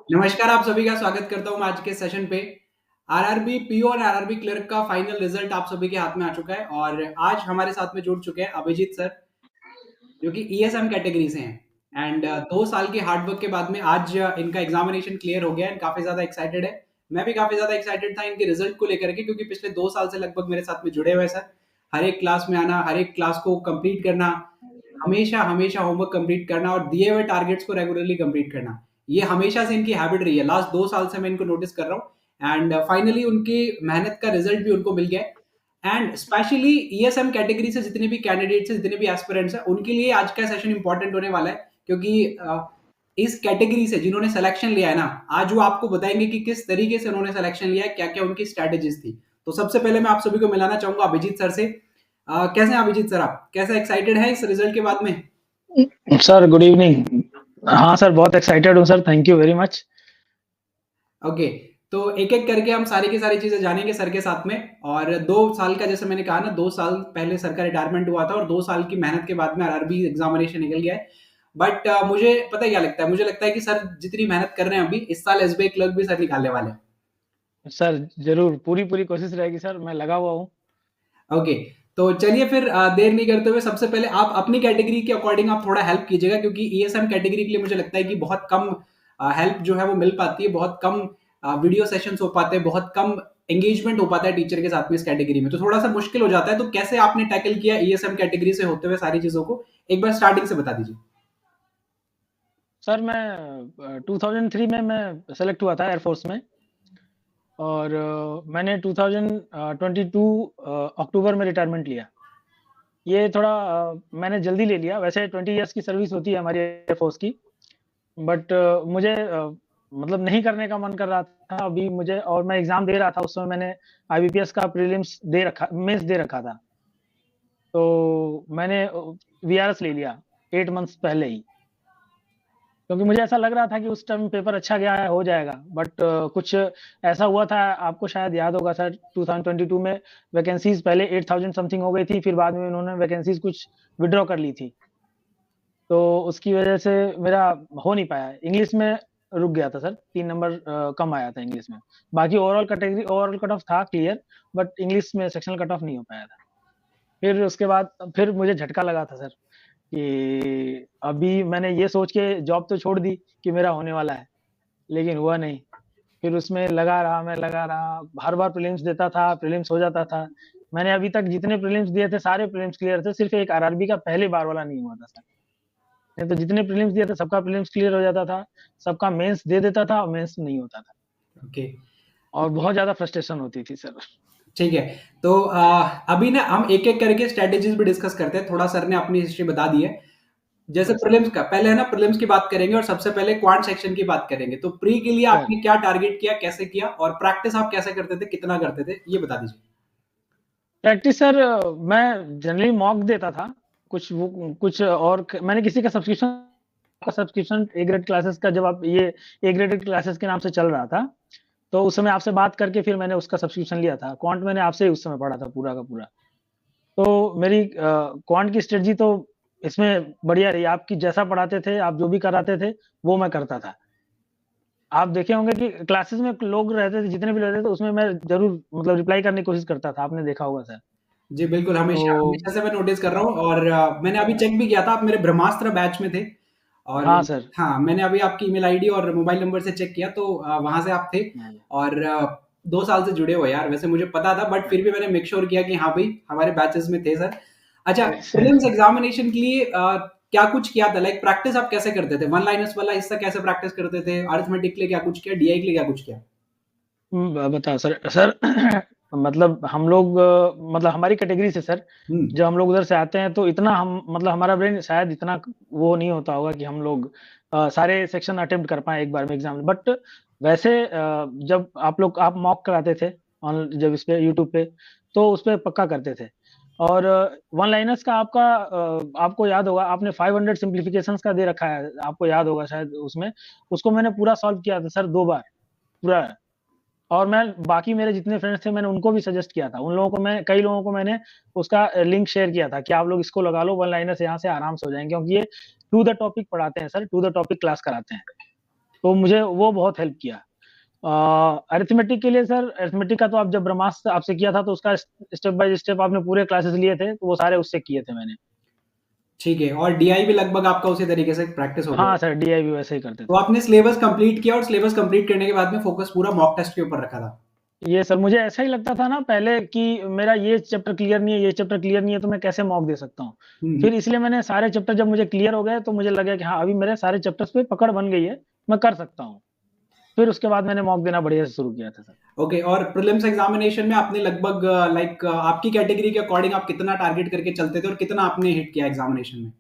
नमस्कार, आप सभी का स्वागत करता हूँ मैं आज के सेशन पे। आरआरबी पीओ और आरआरबी क्लर्क का फाइनल रिजल्ट आप सभी के हाथ में आ चुका है और आज हमारे साथ में जुड़ चुके हैं अभिजीत सर, जो कि ईएसएम कैटेगरी से हैं एंड 2 साल के हार्ड वर्क के बाद में आज इनका एग्जामिनेशन क्लियर हो गया है एंड काफ़ी ज़्यादा एक्साइटेड है। मैं भी काफ़ी ज़्यादा एक्साइटेड था इनके रिजल्ट को लेकर के क्योंकि पिछले 2 साल से लगभग मेरे साथ में जुड़े हुए हैं सर। हर एक क्लास में आना, हर एक क्लास को कंप्लीट करना, हमेशा होमवर्क कंप्लीट करना और दिए हुए टारगेट्स को रेगुलरली कंप्लीट करना। ये हमेशा से इनकी हैबिट रही है। लास्ट 2 साल से मैं इनको नोटिस कर रहा हूँ एंड फाइनली उनकी मेहनत का रिजल्ट भी उनको मिल गया है। एंड स्पेशली ईएसएम कैटेगरी से जितने भी कैंडिडेट्स हैं, जितने भी एस्पिरेंट्स हैं, उनके लिए आज का सेशन इंपॉर्टेंट होने वाला है क्योंकि इस कैटेगरी से जिन्होंने सिलेक्शन लिया है ना, आज वो आपको बताएंगे कि किस तरीके से उन्होंने सिलेक्शन लिया है, क्या-क्या उनकी स्ट्रैटेजीज थी। तो सबसे पहले मैं आप सभी को मिलाना चाहूंगा अभिजीत सर से। कैसे हैं अभिजीत सर आप? कैसे एक्साइटेड हैं इस रिजल्ट के बाद में? Sir good evening. हाँ सर, बहुत एक्साइटेड हूँ sir, thank you very much. Okay, तो एक-एक करके हम सारी की सारी चीज़ें जानेंगे सर के साथ में और 2 साल का जैसे मैंने कहा ना 2 साल पहले सर का रिटायरमेंट हुआ था और 2 साल की मेहनत के बाद में आरआरबी एग्ज़ामिनेशन निकल गया है। बट मुझे पता है क्या लगता है? मुझे लगता है कि सर जितनी मेहनत कर रहे हैं अभी, इस साल एसबीआई क्लर्क भी सर निकालने वाले हैं। सर जरूर, पूरी पूरी कोशिश रहेगी सर, मैं लगा हुआ हूँ। ओके, तो चलिए फिर देर नहीं करते हुए सबसे पहले आप अपनी कैटेगरी के अकॉर्डिंग आप थोड़ा हेल्प कीजिएगा क्योंकि ईएसएम कैटेगरी के लिए मुझे लगता है कि बहुत कम हेल्प जो है वो मिल पाती है, बहुत कम वीडियो सेशंस हो पाते हैं, बहुत कम एंगेजमेंट हो पाता है टीचर के साथ में इस कैटेगरी में, तो थोड़ा सा मुश्किल हो जाता है। तो कैसे आपने टैकल किया ईएसएम कैटेगरी से होते हुए सारी चीजों को, एक बार स्टार्टिंग से बता दीजिए। सर मैं 2003 में मैं सेलेक्ट हुआ था एयरफोर्स में और मैंने 2022 अक्टूबर में रिटायरमेंट लिया। ये थोड़ा मैंने जल्दी ले लिया, वैसे 20 इयर्स की सर्विस होती है हमारी एयरफोर्स की। बट मुझे मतलब नहीं करने का मन कर रहा था अभी मुझे, और मैं एग्जाम दे रहा था उस समय। मैंने आईबीपीएस का प्रीलिम्स दे रखा, मेंस दे रखा था। तो मैंने वीआरएस ले लिया 8 मंथ्स पहले ही, क्योंकि मुझे ऐसा लग रहा था कि उस टाइम पेपर अच्छा गया है, हो जाएगा। बट कुछ ऐसा हुआ था, आपको शायद याद होगा सर, 2022 में वैकेंसीज पहले 8000 समथिंग हो गई थी, फिर बाद में उन्होंने वैकेंसीज कुछ विड्रॉ कर ली थी। तो उसकी वजह से मेरा हो नहीं पाया, इंग्लिश में रुक गया था सर, 3 नंबर कम आया था इंग्लिश में। बाकी overall category, overall cut off था क्लियर, बट इंग्लिश में सेक्शनल कट ऑफ नहीं हो पाया था। फिर उसके बाद फिर मुझे झटका लगा था सर कि अभी मैंने ये सोच के जॉब तो छोड़ दी कि मेरा होने वाला है, लेकिन हुआ नहीं। फिर उसमें लगा रहा, मैं लगा रहा, हर बार प्रीलिम्स देता था, प्रीलिम्स हो जाता था। मैंने अभी तक जितने प्रीलिम्स दिए थे सारे प्रीलिम्स क्लियर थे, सिर्फ एक आरआरबी का पहली बार वाला नहीं हुआ था सर। नहीं तो जितने प्रीलिम्स दिए थे सबका प्रीलिम्स क्लियर हो जाता था, सबका मेंस दे देता था और मेंस नहीं होता था। ओके, और बहुत ज्यादा फ्रस्ट्रेशन होती थी सर। ठीक है। तो अभी ना हम एक-एक करके स्ट्रैटेजीज भी डिस्कस करते हैं। थोड़ा सर ने अपनी हिस्ट्री बता दी है। जैसे यस सर। प्रीलिम्स का पहले है ना, प्रीलिम्स की बात करेंगे और सबसे पहले क्वांट सेक्शन की बात करेंगे। तो प्री के लिए सर आपने क्या टारगेट किया, कैसे किया और प्रैक्टिस आप कैसे करते थे, कितना करते थे, ये बता दीजिए। प्रैक्टिस सर, मैं जनरली मॉक देता था। कुछ वो कुछ और मैंने किसी का सब्सक्रिप्शन ए ग्रेड क्लासेस का, जब आप ये ए ग्रेडेड क्लासेस के नाम से चल रहा था, तो उस समय आपसे बात करके फिर मैंने उसका सब्सक्रिप्शन लिया था। क्वांट मैंने आपसे ही उस समय पढ़ा था पूरा का पूरा। तो मेरी क्वांट की स्ट्रेटजी तो इसमें बढ़िया रही। आपकी जैसा पढ़ाते थे, आप जो भी कराते थे, वो मैं करता था। आप देखे होंगे कि क्लासेस में लोग रहते थे, जितने भी रहते थे, उसमें मैं जरूर मतलब रिप्लाई करने की कोशिश करता था, आपने देखा होगा सर। जी, बिल्कुल, तो हमेशा हमेशा से मैं नोटिस कर रहा हूँ और मैंने अभी चेक भी किया था, आप मेरे ब्रह्मास्त्र बैच में थे और हाँ सर। हाँ, मैंने अभी आपकी ईमेल आईडी और मोबाइल नंबर से चेक किया तो वहाँ से आप थे हाँ, और 2 साल से जुड़े हो यार। वैसे मुझे पता था बट फिर भी मैंने मेक श्योर किया कि हाँ भाई, हमारे बैचेज़ में थे सर। अच्छा, सर प्रीलिम्स एग्ज़ामिनेशन के लिए क्या कुछ किया था? लाइक प्रैक्टिस आप कैसे करते थे? वन लाइनर्स वाला हिस्सा कैसे प्रैक्टिस करते थे? अरिथमेटिक के लिए क्या कुछ किया? डीआई के लिए क्या कुछ किया? बताओ सर। सर मतलब हम लोग मतलब हमारी कैटेगरी से सर, हुँ, जब हम लोग उधर से आते हैं तो इतना हम मतलब हमारा ब्रेन शायद इतना वो नहीं होता होगा कि हम लोग सारे सेक्शन अटेम्प्ट कर पाए एक बार में एग्जाम में। बट वैसे जब आप मॉक कराते थे ऑन, जब इस पे यूट्यूब पे, तो उस पे पक्का करते थे। और वन लाइनर्स का आपका आपको याद होगा, आपने 500 सिंप्लीफिकेशंस का दे रखा है, आपको याद होगा शायद उसमें। उसको मैंने पूरा सॉल्व किया था सर 2 बार पूरा। और मैं बाकी मेरे जितने फ्रेंड्स थे मैंने उनको भी सजेस्ट किया था, उन लोगों को मैं, कई लोगों को मैंने उसका लिंक शेयर किया था कि आप लोग इसको लगा लो, वन लाइनर से यहाँ से आराम से हो जाएंगे, क्योंकि ये टू द टॉपिक पढ़ाते हैं sir, to the topic class कराते हैं। तो मुझे वो बहुत हेल्प किया। अरिथमेटिक के लिए सर, अरिथमेटिक का तो आप जब ब्रह्मास्त्र आपसे किया था तो उसका स्टेप बाय स्टेप आपने पूरे क्लासेस लिए थे, तो वो सारे उससे किए थे मैंने। ठीक है, और डीआई भी लगभग आपका उसी तरीके से प्रैक्टिस हो गया। हाँ सर, डीआई भी वैसे ही करते तो थे। आपने सिलेबस कंप्लीट किया और सिलेबस कंप्लीट करने के बाद में फोकस पूरा मॉक टेस्ट के ऊपर रखा था। ये सर मुझे ऐसा ही लगता था ना पहले कि मेरा ये चैप्टर क्लियर नहीं है, ये चैप्टर क्लियर नहीं है, तो मैं कैसे मॉक दे सकता हूँ। हम्म। फिर इसलिए मैंने सारे चैप्टर जब मुझे क्लियर हो गए तो मुझे लगा कि हाँ, अभी मेरे सारे चैप्टर्स पे पकड़ बन गई है, मैं कर सकता हूँ। फिर उसके बाद मैंने मॉक देना बढ़िया से शुरू किया था सर। ओके, और प्रीलिम्स एग्जामिनेशन में आपने लगभग लाइक आपकी कैटेगरी के अकॉर्डिंग आप कितना टारगेट करके चलते थे और कितना आपने हिट किया एग्जामिनेशन में?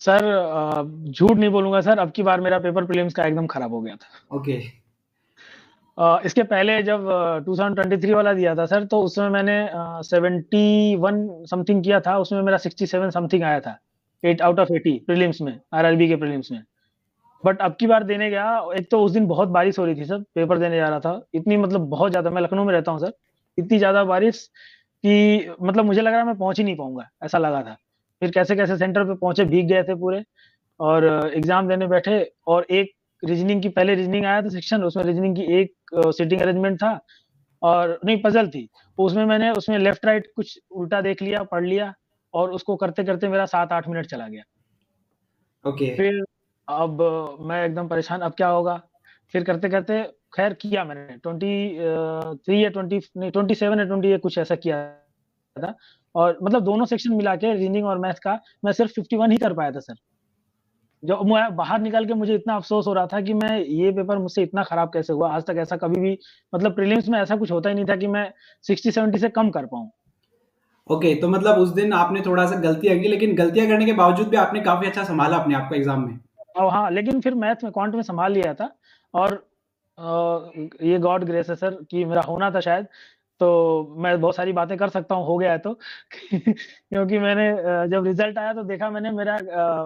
सर झूठ नहीं बोलूंगा सर, अब की बार मेरा पेपर प्रीलिम्स का एकदम खराब हो गया था। ओके। इसके पहले जब 2023 वाला दिया था सर, तो उसमें मैंने 71 समथिंग किया था, उसमें मेरा 67 समथिंग आया था, 8 आउट ऑफ 80 प्रीलिम्स में, आरआरबी के प्रीलिम्स में। बट अब की बार देने गया, एक तो उस दिन बहुत बारिश हो रही थी सर, पेपर देने जा रहा था, इतनी मतलब बहुत ज्यादा, मैं लखनऊ में रहता हूँ सर, इतनी ज्यादा बारिश कि मतलब मुझे लग रहा मैं पहुंच ही नहीं पाऊंगा, ऐसा लगा था। फिर कैसे कैसे सेंटर पे पहुंचे, भीग गए थे पूरे, और एग्जाम देने बैठे। और एक रीजनिंग की, पहले रीजनिंग आया था सेक्शन, उसमें रीजनिंग की एक सीटिंग अरेंजमेंट था, और नहीं पजल थी, तो उसमें मैंने उसमें लेफ्ट राइट कुछ उल्टा देख लिया, पढ़ लिया, और उसको करते करते मेरा 7-8 मिनट चला गया। ओके। फिर अब मैं एकदम परेशान, अब क्या होगा। फिर करते करते खैर किया मैंने 23 या 20, नहीं 27 या 28 कुछ ऐसा किया था। और मतलब दोनों सेक्शन मिला के रीजनिंग और मैथ का मैं सिर्फ 51 ही कर पाया था सर। जब मैं बाहर निकल के मुझे इतना अफसोस हो रहा था कि मैं ये पेपर मुझसे इतना खराब कैसे हुआ, आज तक ऐसा कभी भी, मतलब प्रीलिम्स में ऐसा कुछ होता ही नहीं था कि मैं 60-70 से कम कर पाऊँ। ओके, तो मतलब उस दिन आपने थोड़ा सा गलतियां की, लेकिन गलतियां करने के बावजूद भी आपने काफी अच्छा संभाला अपने आप को एग्जाम में। और हाँ, लेकिन फिर मैथ में, क्वांट में संभाल लिया था। और ये गॉड ग्रेस है सर कि मेरा होना था शायद, तो मैं बहुत सारी बातें कर सकता हूँ, हो गया है तो क्योंकि मैंने जब रिजल्ट आया तो देखा मैंने, मेरा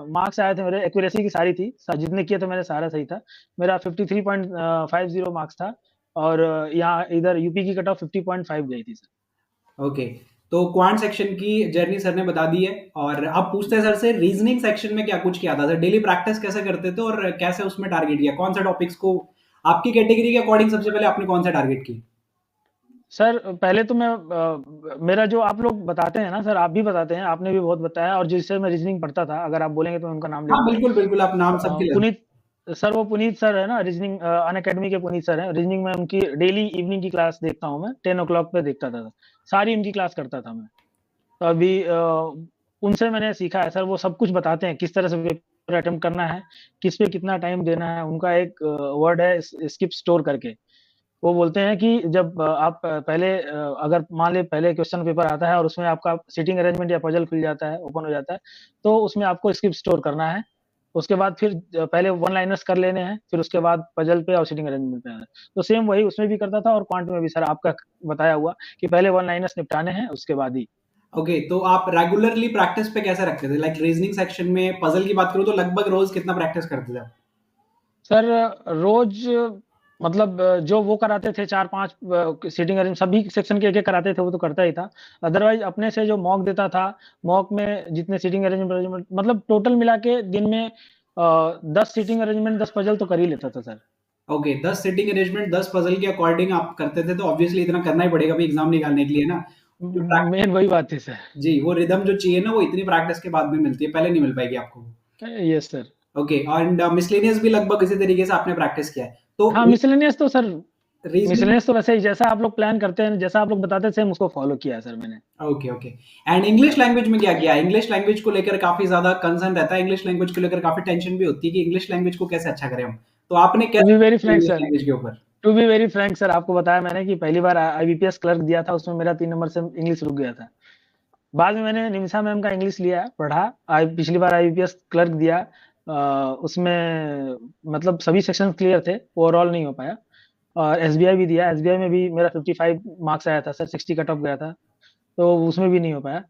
मार्क्स आए थे मेरे, एक्यूरेसी की सारी थी, जितने किए थे मैंने सारा सही था। मेरा 53.50 मार्क्स था, और यहाँ इधर यूपी की कट ऑफ 50.5 गई थी सर। ओके, तो क्वांट सेक्शन की जर्नी सर ने बता दी है, और अब पूछते हैं सर से रीजनिंग सेक्शन में क्या कुछ किया था सर, डेली प्रैक्टिस कैसे करते थे और कैसे उसमें टारगेट किया, कौन सा टॉपिक्स को आपकी कैटेगरी के अकॉर्डिंग सबसे पहले आपने कौन सा टारगेट किया? सर पहले तो मैं मेरा जो आप लोग बताते हैं ना सर, आप भी बताते हैं, आपने भी बहुत बताया, और जिससे मैं रीजनिंग पढ़ता था, अगर आप बोलेंगे तो मैं उनका नाम ले हाँ लूंगा। बिल्कुल बिल्कुल, आप नाम सबके ले। पुनीत सर, वो पुनीत सर है ना, रीजनिंग अन अकेडमी के पुनीत सर हैं, रीजनिंग में उनकी डेली इवनिंग की क्लास देखता हूँ मैं, 10 o'clock पे देखता था, सारी उनकी क्लास करता था मैं। तो अभी उनसे मैंने सीखा है सर, वो सब कुछ बताते हैं किस तरह से पेपर अटेम्प्ट करना है, किस पे कितना टाइम देना है। उनका एक वर्ड है स्किप स्टोर करके, वो बोलते हैं कि जब आप पहले अगर मान ले पहले क्वेश्चन पेपर आता है और उसमें आपका सीटिंग अरेंजमेंट या पजल खुल जाता है, ओपन हो जाता है, तो उसमें आपको स्किप स्टोर करना है। उसके बाद फिर पहले वन लाइनर्स कर लेने हैं, फिर उसके बाद पजल पे और सीटिंग अरेंजमेंट पे आना है। तो सेम वही उसमें भी करता था, और क्वांट में भी सर आपका बताया हुआ कि पहले वन लाइनर्स निपटाने हैं, उसके बाद ही। ओके, तो आप रेगुलरली प्रैक्टिस पे कैसे रखते थे, लाइक रीजनिंग सेक्शन में पजल की बात करूँ तो लगभग रोज कितना प्रैक्टिस करते थे आप? सर रोज मतलब जो वो कराते थे 4-5 सीटिंग अरेंज, सभी सेक्शन के एक-एक कराते थे, वो तो करता ही था। अदरवाइज अपने से जो मॉक देता था, मॉक में जितने सीटिंग अरेंजमेंट अरेंजमेंट मतलब टोटल मिला के दिन में 10 सीटिंग अरेंजमेंट, 10 पजल तो कर ही लेता था sir. Okay, 10 sitting arrangement 10 puzzle के अकॉर्डिंग आप करते थे, तो ऑब्वियसली इतना करना ही पड़ेगा भाई एग्जाम निकालने के लिए ना। जो मेन वही बात थी सर। जी, वो रिदम जो चाहिए ना वो इतनी प्रैक्टिस के बाद में मिलती है, पहले नहीं मिल पाएगी आपको। Yes sir. Okay, and miscellaneous भी लगभग इसी तरीके से आपने प्रैक्टिस किया है तो हाँ, मिसलेनियस तो सर, रीजनिंग। मिसलेनियस तो वैसे ही जैसा आप लोग प्लान करते हैं, जैसा आप लोग बताते थे, सेम उसको फॉलो किया है सर मैंने। Okay okay, and English language में क्या किया? इंग्लिश लैंग्वेज को लेकर काफी ज्यादा कंसर्न रहता है, इंग्लिश लैंग्वेज को लेकर काफी टेंशन भी होती है कि इंग्लिश लैंग्वेज को कैसे अच्छा करें हम, तो आपने टू बी वेरी कैसे फ्रैंक इंग्लिश सर, लैंग्वेज के ऊपर? To be very frank sir, आपको बताया मैंने कि पहली बार आईबीपीएस क्लर्क दिया था, उसमें मेरा 3 नंबर से इंग्लिश रुक गया था। बाद में मैंने निमिषा मैम का इंग्लिश लिया, पढ़ा। पिछली बार आईबीपीएस क्लर्क दिया, उसमें मतलब सभी सेक्शन क्लियर थे, ओवरऑल नहीं हो पाया। और एसबीआई भी दिया, एसबीआई में भी मेरा 55 मार्क्स आया था सर, 60 कट ऑफ गया था, तो उसमें भी नहीं हो पाया।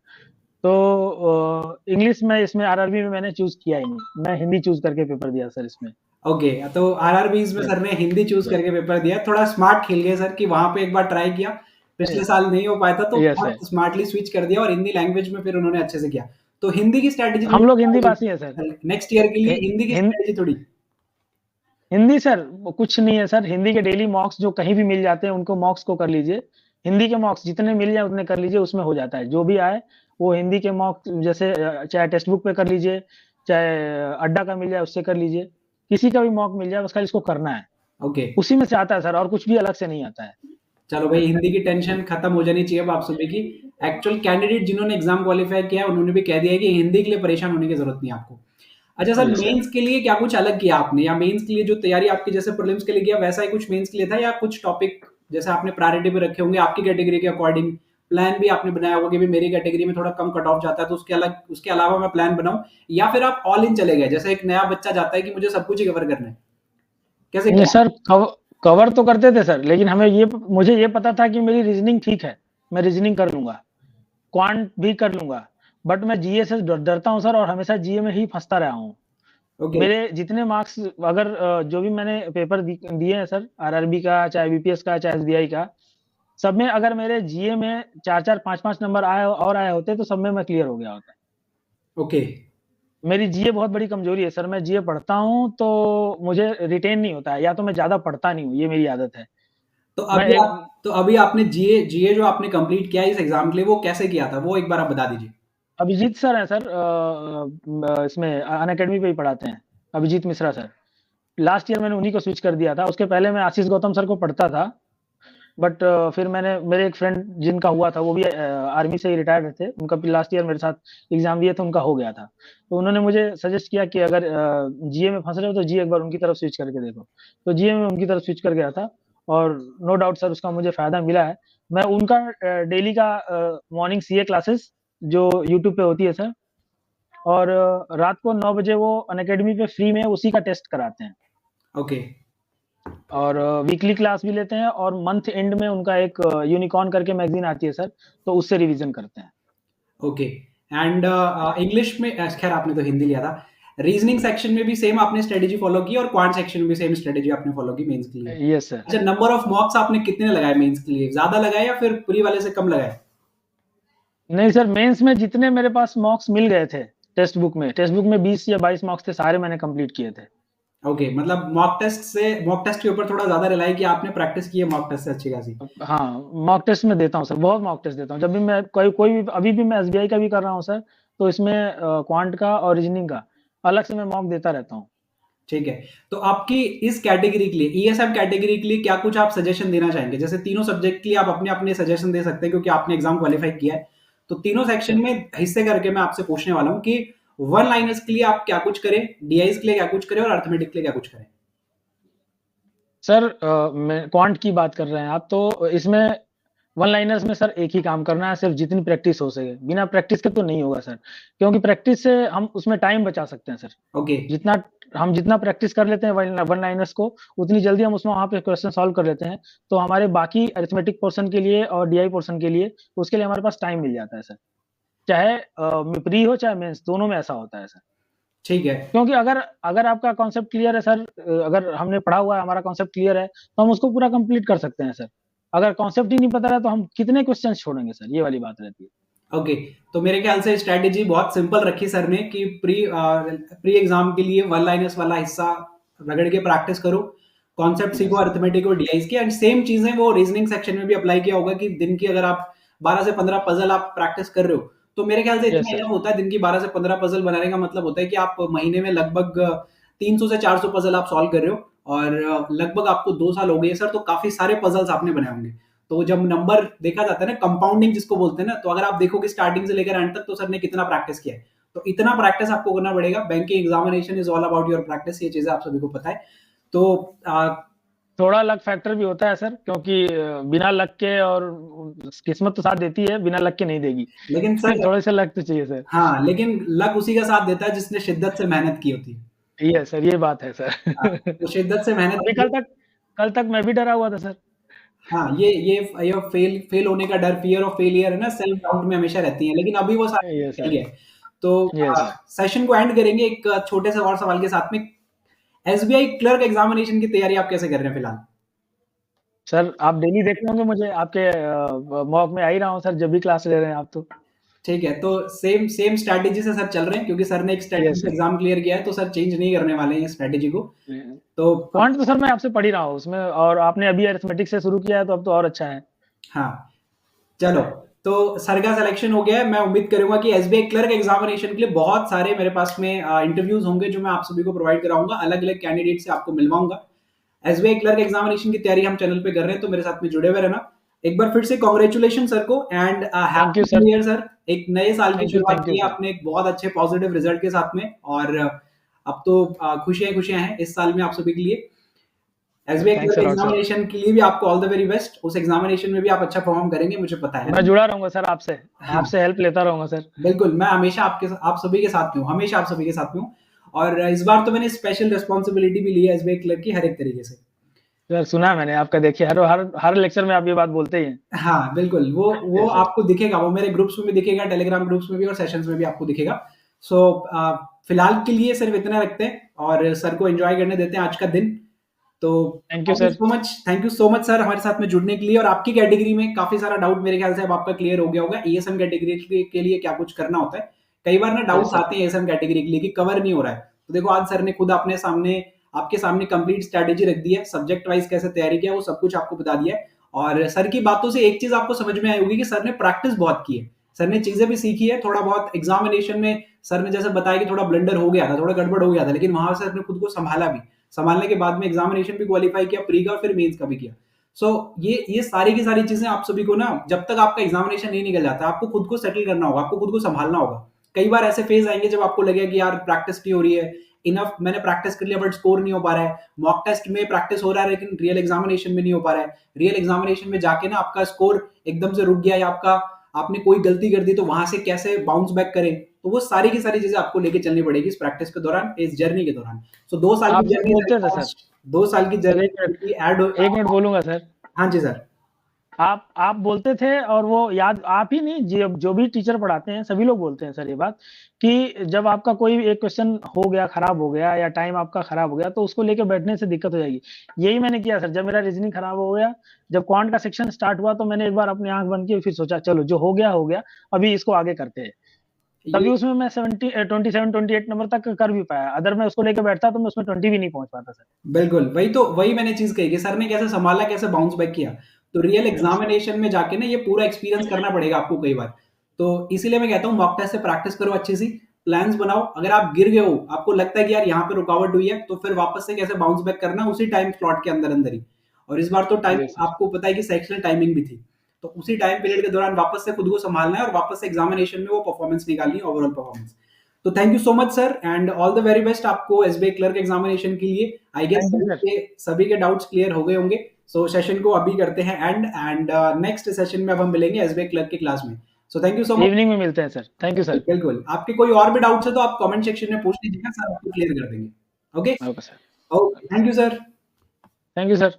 तो इंग्लिश में इसमें आरआरबी में मैंने चूज किया ही नहीं, मैं हिंदी चूज करके पेपर दिया सर इसमें। ओके, तो आरआरबीज में सर ने हिंदी चूज करके पेपर दिया, थोड़ा स्मार्ट खेल गए सर कि वहां पे एक बार ट्राई किया, पिछले साल नहीं हो पाया था तो यस सर, बहुत स्मार्टली स्विच कर दिया और हिंदी लैंग्वेज में फिर उन्होंने अच्छे से किया। तो हिंदी की स्ट्रैटेजी हम लोग हिंदी भाषी है सर। नेक्स्ट ईयर के लिए हि- हिंदी की हिं, स्ट्रैटेजी थोड़ी। हिंदी सर वो कुछ नहीं है सर, हिंदी के डेली मॉक्स जो कहीं भी मिल जाते हैं उनको मॉक्स को कर लीजिए। हिंदी के मॉक्स जितने मिल जाए उतने कर लीजिए, उसमें हो जाता है जो भी आए। वो हिंदी के मॉक जैसे चाहे टेक्स्ट बुक पे कर लीजिए, चाहे अड्डा का मिल जाए उससे कर लीजिए, किसी का भी मॉक मिल जाए, बस खाली इसको करना है। ओके, उसी में से आता है सर, और कुछ भी अलग से नहीं आता है। चलो भाई, हिंदी की टेंशन खत्म हो जानी चाहिए अब आप सभी की। एक्चुअल कैंडिडेट जिन्होंने एग्जाम क्वालिफाई किया है उन्होंने भी कह दिया है कि हिंदी के लिए परेशान होने की जरूरत नहीं है आपको। अच्छा सर, यस सर। मेंस के लिए क्या कुछ अलग किया आपने, या मेंस के लिए जो तैयारी आपकी जैसे प्रीलिम्स के लिए किया वैसा ही कुछ मेंस के लिए था, या कुछ टॉपिक जैसे आपने प्रायोरिटी पे रखे होंगे आपकी कैटेगरी के अकॉर्डिंग प्लान भी आपने बनाया होगा कि भी मेरी कैटेगरी में थोड़ा कम कट ऑफ जाता है तो उसके अलावा मैं प्लान बनाऊं, या फिर आप ऑल इन चले गए जैसे एक नया बच्चा जाता है कि मुझे सब कुछ ही कवर करना है, कैसे नहीं क्या? सर, कवर तो करते थे सर, लेकिन मुझे ये पता था कि मेरी रीजनिंग ठीक है, मैं रीजनिंग कर लूंगा, क्वांट भी कर लूंगा। बट मैं जीए से डरता हूँ सर, और हमेशा जीए में ही फंसता रहा हूँ। ओके। मेरे जितने मार्क्स, अगर जो भी मैंने पेपर दिए हैं सर, आरआरबी का चाहे बीपीएस का चाहे एसबीआई का, सब में अगर मेरे जीए में 4-4 5-5 नंबर आए होते तो सब में मैं क्लियर हो गया होता। ओके, मेरी जीए बहुत बड़ी कमजोरी है सर, मैं जीए पढ़ता हूँ तो मुझे रिटेन नहीं होता है, या तो मैं ज्यादा पढ़ता नहीं हूँ, ये मेरी आदत है। तो मैं अभी एक आप तो अभी आपने जीए जीए जो आपने कंप्लीट किया इस एग्जाम के लिए वो कैसे किया था, वो एक बार आप बता दीजिए। अभिजीत सर हैं सर, इसमें अन अकेडमी पे ही पढ़ाते हैं, Abhijit Mishra sir. Last year मैंने उन्हीं को स्विच कर दिया था, उसके पहले मैं आशीष गौतम सर को पढ़ता था। बट फिर मैंने, मेरे एक फ्रेंड जिनका हुआ था वो भी आर्मी से ही रिटायर्ड थे, उनका भी लास्ट ईयर मेरे साथ एग्जाम दिए थे, उनका हो गया था। तो उन्होंने मुझे सजेस्ट किया कि अगर जीए में फंस रहे हो तो जीए एक बार उनकी तरफ स्विच करके देखो। तो जीए में उनकी तरफ स्विच कर गया था, और नो डाउट सर उसका मुझे फायदा मिला है। मैं उनका डेली का मॉर्निंग सीए क्लासेस जो यूट्यूब पे होती है सर, और रात को 9 बजे वो अनअकैडमी पे फ्री में उसी का टेस्ट कराते हैं। ओके। और वीकली क्लास भी लेते हैं, और मंथ एंड में उनका एक यूनिकॉर्न करके मैगजीन आती है सर, तो उससे रिवीजन करते हैं। ओके। एंड इंग्लिश में खैर आपने तो हिंदी लिया था, रीजनिंग सेक्शन में भी सेम आपने स्ट्रेटेजी फॉलो की और क्वांट सेक्शन में भी सेम स्ट्रेटेजी आपने फॉलो की मेंस के लिए। Yes sir. अच्छा, नंबर ऑफ मॉक्स आपने कितने लगाए मेंस के लिए, ज्यादा लगाए या फिर प्री वाले से कम लगाए? नहीं सर, मेंस में जितने मेरे पास मॉक्स मिल गए थे, टेक्स्ट बुक में 20 या 22 मॉक्स थे, सारे मैंने कंप्लीट किए थे। ओके, मतलब मॉक टेस्ट के ऊपर थोड़ा ज्यादा रिलाई किया आपने, प्रैक्टिस की है मॉक टेस्ट से अच्छी खासी। हाँ, मॉक टेस्ट में देता हूँ सर, बहुत मॉक टेस्ट देता हूँ। जब भी मैं कोई कोई भी, अभी भी मैं एसबीआई का भी कर रहा हूँ सर, तो इसमें क्वांट का और रीजनिंग का अलग से मैं मॉक देता रहता हूँ। ठीक है। तो आपकी इस कैटेगरी के लिए, ईएसएम कैटेगरी के लिए क्या कुछ आप सजेशन देना चाहेंगे? जैसे तीनों सब्जेक्ट के लिए आप अपने अपने सजेशन दे सकते हैं क्योंकि आपने एग्जाम क्वालिफाई किया है। तो तीनों सेक्शन सर। में हिस्से करके मैं आपसे पूछने वाला हूं कि वन लाइनर्स के लिए आप क्या कुछ करें, डीआईज के लिए क्या कुछ करें और अर्थमेटिक के लिए क्या कुछ करें? सर मैं क्वांट की बात कर रहे हैं आप, तो इसमें वन लाइनर्स में सर एक ही काम करना है, सिर्फ जितनी प्रैक्टिस हो सके, बिना प्रैक्टिस के तो नहीं होगा सर। क्योंकि प्रैक्टिस से हम उसमें टाइम बचा सकते हैं सर। ओके। जितना जितना प्रैक्टिस कर लेते हैं वन लाइनर्स को, उतनी जल्दी हम उसमें वहां पे क्वेश्चन सॉल्व कर लेते हैं। तो हमारे बाकी अरिथमेटिक पोर्शन के लिए और डीआई पोर्शन के लिए, उसके लिए हमारे पास टाइम मिल जाता है सर। चाहे प्री हो चाहे मेंस, दोनों में ऐसा होता है सर। ठीक है। क्योंकि अगर अगर आपका कॉन्सेप्ट क्लियर है सर, अगर हमने पढ़ा हुआ है, हमारा कॉन्सेप्ट क्लियर है, तो हम उसको पूरा कंप्लीट कर सकते हैं सर। अगर कॉन्सेप्ट ही नहीं पता रहा तो हम कितने क्वेश्चन छोड़ेंगे सर, ये वाली बात रहती है। ओके। तो मेरे ख्याल से स्ट्रेटेजी बहुत सिंपल रखी सर ने कि प्री एग्जाम के लिए वन लाइनर्स वाला हिस्सा रगड़ के प्रैक्टिस करो, कॉन्सेप्ट सीखो यस अरिथमेटिक और डीआईज की, एंड सेम चीजें वो रीजनिंग सेक्शन में भी अप्लाई किया होगा कि दिन की अगर आप 12 से 15 पजल आप प्रैक्टिस कर रहे हो तो मेरे ख्याल से यस इतना सर। इनफ होता है। दिन की 12 से 15 पजल बनाने का मतलब होता है कि आप महीने में लगभग 300 से 400 पजल आप सॉल्व कर रहे हो, और लगभग आपको 2 साल हो गए सर, तो काफी सारे पजल्स आपने बनाए होंगे। तो जब नंबर देखा जाता है ना, कंपाउंडिंग जिसको बोलते हैं ना, तो अगर आप देखोगे स्टार्टिंग से लेकर एंड तक तो सर ने कितना प्रैक्टिस किया है। तो इतना प्रैक्टिस आपको करना पड़ेगा, banking examination is all about your practice, ये चीजें आप सभी को पता है। तो थोड़ा लक फैक्टर भी होता है सर, क्योंकि बिना लक के, और किस्मत तो साथ देती है, बिना लक के नहीं देगी। लेकिन सर, थोड़े से लक तो चाहिए सर। हाँ, लेकिन लक उसी का साथ देता है जिसने शिद्दत से मेहनत की होती है। ये सर, ये बात है सर। हाँ, तो शिद्दत से मेहनत अभी की। कल तक मैं भी डरा हुआ था सर। हाँ, ये फेल होने का डर, फियर ऑफ फेलियर है ना, सेल्फ डाउट में हमेशा रहती है, लेकिन अभी वो सारी ये चली सर। है। तो ये सर। सेशन को एंड करेंगे एक छोटे से और सवाल के साथ में। एसबीआई क्लर्क एग्जामिनेशन की तैयारी आप कैसे कर रहे हैं फिलहाल? सर आप डेली देख रहे होंगे मुझे, आपके मॉक में आ ही रहा हूँ सर, जब भी क्लास ले रहे हैं आप तो। ठीक है, तो सेम स्ट्रैटेजी से सर चल रहे हैं, क्योंकि सर ने एक स्ट्रैटेजी यस से एग्जाम क्लियर किया है, तो सर चेंज नहीं करने वाले हैं स्ट्रैटेजी को। तो क्वांट तो सर मैं आपसे पढ़ ही रहा हूँ उसमें, और आपने अभी अरिथमेटिक से शुरू किया है तो अब तो और अच्छा है। हाँ, चलो, तो सर का सिलेक्शन हो गया है। मैं उम्मीद करूंगा कि एसबीआई क्लर्क एग्जामिनेशन के लिए बहुत सारे मेरे पास में इंटरव्यूज होंगे जो मैं आप सभी को प्रोवाइड कराऊंगा, अलग अलग कैंडिडेट से आपको मिलवाऊंगा। एसबीआई क्लर्क एग्जामिनेशन की तैयारी हम चैनल पे कर रहे हैं, तो मेरे साथ में जुड़े हुए रहना। एक बार फिर से कॉन्ग्रेचुलेशन सर को, and thank happy you sir. New year sir. एक नए साल की शुरुआत थैंक यू की है सर। आपने एक बहुत अच्छे पॉजिटिव रिजल्ट के साथ में, और अब तो खुशियां खुशियां हैं इस साल में आप सभी के लिए। SBI thanks clerk a lot sir. Examination के लिए भी आपको ऑल द वेरी बेस्ट। उस एग्जामिनेशन में भी आप अच्छा परफॉर्म करेंगे, मुझे पता है मैं ना। जुड़ा रहूंगा सर आपसे, हाँ, आपसे हेल्प लेता रहूंगा सर। बिल्कुल, मैं हमेशा आप सभी के साथ में हूँ, हमेशा आप सभी के साथ में हूँ। और इस बार तो मैंने स्पेशल रिस्पॉन्सिबिलिटी भी ली है एसबीआई क्लर्क की, हर एक तरीके से। सर सुना है मैंने आपका, देखिए हर हर हर लेक्चर में आप ये बात बोलते ही हैं। हाँ, बिल्कुल, वो यस सर। आपको दिखेगा, वो मेरे ग्रुप्स में भी दिखेगा, टेलीग्राम ग्रुप्स में भी और सेशंस में भी आपको दिखेगा। सो फिलहाल के लिए सिर्फ इतना रखते हैं और सर को एंजॉय करने देते हैं आज का दिन। तो thank you sir. Thank you so much sir हमारे साथ में जुड़ने के लिए। और आपकी कैटेगरी में काफी सारा डाउट मेरे ख्याल से अब आपका क्लियर हो गया होगा, एएसएम कैटेगरी के लिए क्या कुछ करना होता है। कई बार ना यस डाउट्स सर। आते हैं एएसएम कैटेगरी के लिए कि कवर नहीं हो रहा है, तो देखो आज सर ने खुद अपने सामने आपके सामने कंप्लीट स्ट्रेटेजी रख दी है, सब्जेक्ट वाइज कैसे तैयारी किया वो सब कुछ आपको बता दिया है। और सर की बातों से एक चीज आपको समझ में आई होगी कि सर ने प्रैक्टिस बहुत की है, सर ने चीजें भी सीखी है थोड़ा बहुत। एग्जामिनेशन में सर ने जैसे बताया कि थोड़ा ब्लंडर हो गया था, थोड़ा गड़बड़ हो गया था, लेकिन वहां से सर ने खुद को संभाला भी, संभालने के बाद में एग्जामिनेशन भी क्वालिफाई किया, प्री का और फिर मेंस का भी किया। ये सारी की सारी चीजें आप सभी को ना, जब तक आपका एग्जामिनेशन नहीं निकल जाता, आपको खुद को सेटल करना होगा, आपको खुद को संभालना होगा। कई बार ऐसे फेज आएंगे जब आपको लगेगा कि यार प्रैक्टिस नहीं हो रही है, इनफ मैंने प्रैक्टिस कर लिया बट स्कोर नहीं हो पा रहा है। मॉक टेस्ट में प्रैक्टिस हो रहा है लेकिन रियल एग्जामिनेशन में नहीं हो पा रहा है। रियल एग्जामिनेशन में जाके ना आपका स्कोर एकदम से रुक गया, या आपका आपने कोई गलती कर दी, तो वहां से कैसे बाउंस बैक करें। तो वो सारी की सारी चीजें आपको लेके चलनी पड़ेगी इस प्रैक्टिस के दौरान, इस जर्नी के दौरान। सो 2 साल की आप सर जर्नी बोलते थे सर। 2 साल की सर जर्नी ऐड एक मिनट बोलूंगा सर। हाँ जी सर। आप बोलते थे, और वो याद, आप ही नहीं, जो भी टीचर पढ़ाते हैं सभी लोग बोलते हैं सर ये बात, कि जब आपका कोई एक क्वेश्चन हो गया, खराब हो गया, या टाइम आपका खराब हो गया, तो उसको लेके बैठने से दिक्कत हो जाएगी। यही मैंने किया सर, जब मेरा रीजनिंग खराब हो गया, जब क्वांट का सेक्शन स्टार्ट हुआ, तो मैंने एक बार अपनी आंख बंद की, फिर सोचा चलो जो हो गया, अभी इसको आगे करते हैं। तभी ये उसमें मैं 27 28 नंबर तक कर भी पाया। अगर मैं उसको लेके बैठता तो मैं उसमें 20 भी नहीं पहुंच पाता सर। बिल्कुल, वही मैंने चीज कही कि सर ने कैसे संभाला, कैसे बाउंस बैक किया। तो रियल यस। एग्जामिनेशन में जाके ना ये पूरा एक्सपीरियंस करना पड़ेगा आपको कई बार। तो इसीलिए मैं कहता हूँ मॉक टेस्ट से प्रैक्टिस करो अच्छी सी, प्लान्स बनाओ। अगर आप गिर गए हो, आपको लगता है कि यार यहाँ पे रुकावट हुई है, तो फिर वापस से कैसे बाउंस बैक करना उसी टाइम स्लॉट के अंदर अंदर ही। और इस बार तो टाइम यस सर। आपको पता है कि सेक्शनल टाइमिंग भी थी, तो उसी टाइम पीरियड के दौरान वापस से खुद को संभालना है और वापस से एग्जामिनेशन में वो परफॉर्मेंस निकालनी है, ओवरऑल परफॉर्मेंस। तो thank you so much sir, and all the very best आपको एसबीआई क्लर्क एग्जामिनेशन के लिए। I guess thank you sir. सभी के डाउट्स क्लियर हो गए होंगे। सो सेशन को अभी करते हैं एंड नेक्स्ट सेशन में अब हम मिलेंगे एसबीआई क्लर्क की क्लास में। So thank you so much. Evening में मिलते हैं सर। Thank you sir. बिल्कुल, आपके कोई और भी डाउट्स है तो आप कमेंट सेक्शन में पूछ लीजिएगा, सर आपको क्लियर कर देंगे। Okay. Okay sir. Okay, thank you sir. Thank you sir.